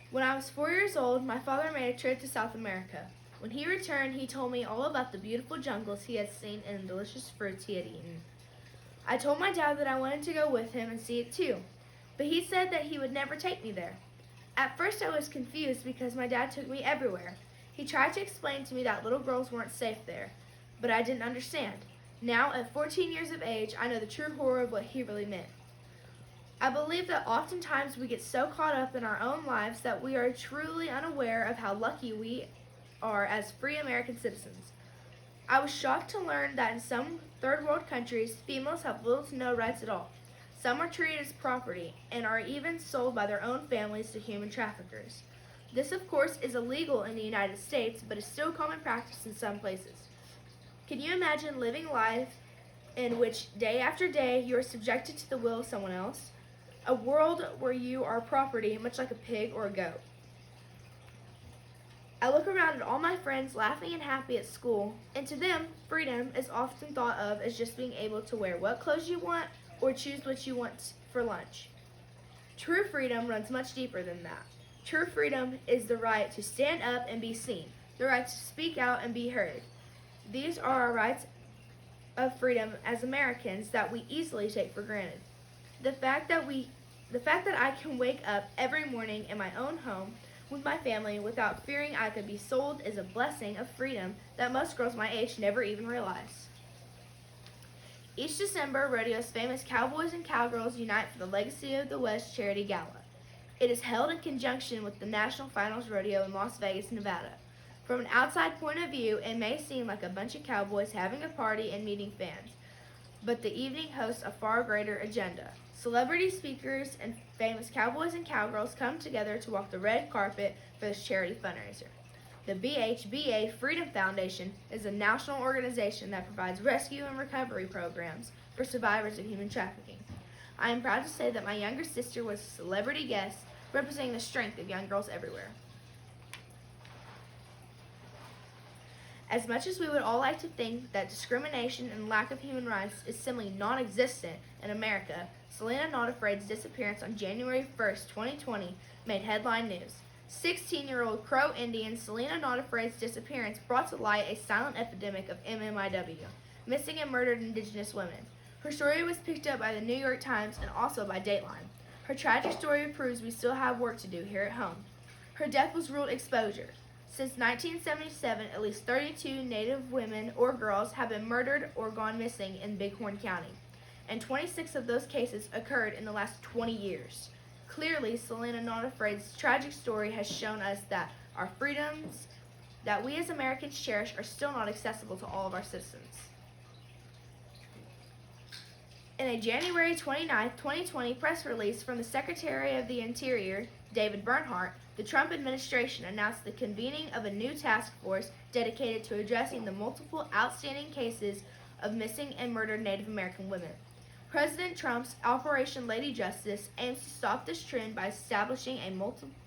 When I was 4 years old, my father made a trip to South America. When he returned, he told me all about the beautiful jungles he had seen and the delicious fruits he had eaten. I told my dad that I wanted to go with him and see it too, but he said that he would never take me there. At first, I was confused because my dad took me everywhere. He tried to explain to me that little girls weren't safe there, but I didn't understand. Now, at 14 years of age, I know the true horror of what he really meant. I believe that oftentimes we get so caught up in our own lives that we are truly unaware of how lucky we are as free American citizens. I was shocked to learn that in some third world countries, females have little to no rights at all. Some are treated as property and are even sold by their own families to human traffickers. This, of course, is illegal in the United States, but is still common practice in some places. Can you imagine living life in which day after day you are subjected to the will of someone else? A world where you are property, much like a pig or a goat. I look around at all my friends laughing and happy at school, and to them, freedom is often thought of as just being able to wear what clothes you want or choose what you want for lunch. True freedom runs much deeper than that. True freedom is the right to stand up and be seen, the right to speak out and be heard. These are our rights of freedom as Americans that we easily take for granted. The fact that I can wake up every morning in my own home with my family without fearing I could be sold is a blessing of freedom that most girls my age never even realize. Each December, rodeo's famous cowboys and cowgirls unite for the Legacy of the West Charity Gala. It is held in conjunction with the National Finals Rodeo in Las Vegas, Nevada. From an outside point of view, it may seem like a bunch of cowboys having a party and meeting fans, but the evening hosts a far greater agenda. Celebrity speakers and famous cowboys and cowgirls come together to walk the red carpet for this charity fundraiser. The BHBA Freedom Foundation is a national organization that provides rescue and recovery programs for survivors of human trafficking. I am proud to say that my younger sister was a celebrity guest representing the strength of young girls everywhere. As much as we would all like to think that discrimination and lack of human rights is simply non-existent in America, Selena Not Afraid's disappearance on January 1st, 2020 made headline news. 16-year-old Crow Indian Selena Not Afraid's disappearance brought to light a silent epidemic of MMIW, missing and murdered Indigenous women. Her story was picked up by the New York Times and also by Dateline. Her tragic story proves we still have work to do here at home. Her death was ruled exposure. Since 1977, at least 32 Native women or girls have been murdered or gone missing in Bighorn County, and 26 of those cases occurred in the last 20 years. Clearly, Selena Not Afraid's tragic story has shown us that our freedoms that we as Americans cherish are still not accessible to all of our citizens. In a January 29, 2020 press release from the Secretary of the Interior, David Bernhardt, the Trump administration announced the convening of a new task force dedicated to addressing the multiple outstanding cases of missing and murdered Native American women. President Trump's Operation Lady Justice aims to stop this trend by establishing a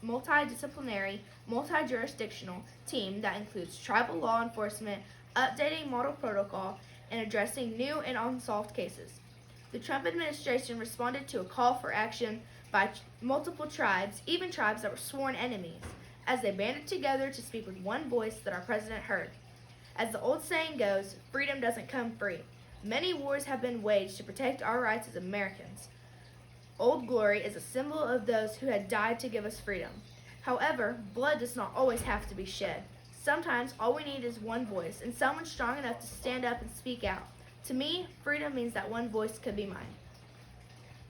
multidisciplinary, multi-jurisdictional team that includes tribal law enforcement, updating model protocol, and addressing new and unsolved cases. The Trump administration responded to a call for action by multiple tribes, even tribes that were sworn enemies, as they banded together to speak with one voice that our president heard. As the old saying goes, freedom doesn't come free. Many wars have been waged to protect our rights as Americans. Old Glory is a symbol of those who had died to give us freedom. However, blood does not always have to be shed. Sometimes all we need is one voice and someone strong enough to stand up and speak out. To me, freedom means that one voice could be mine.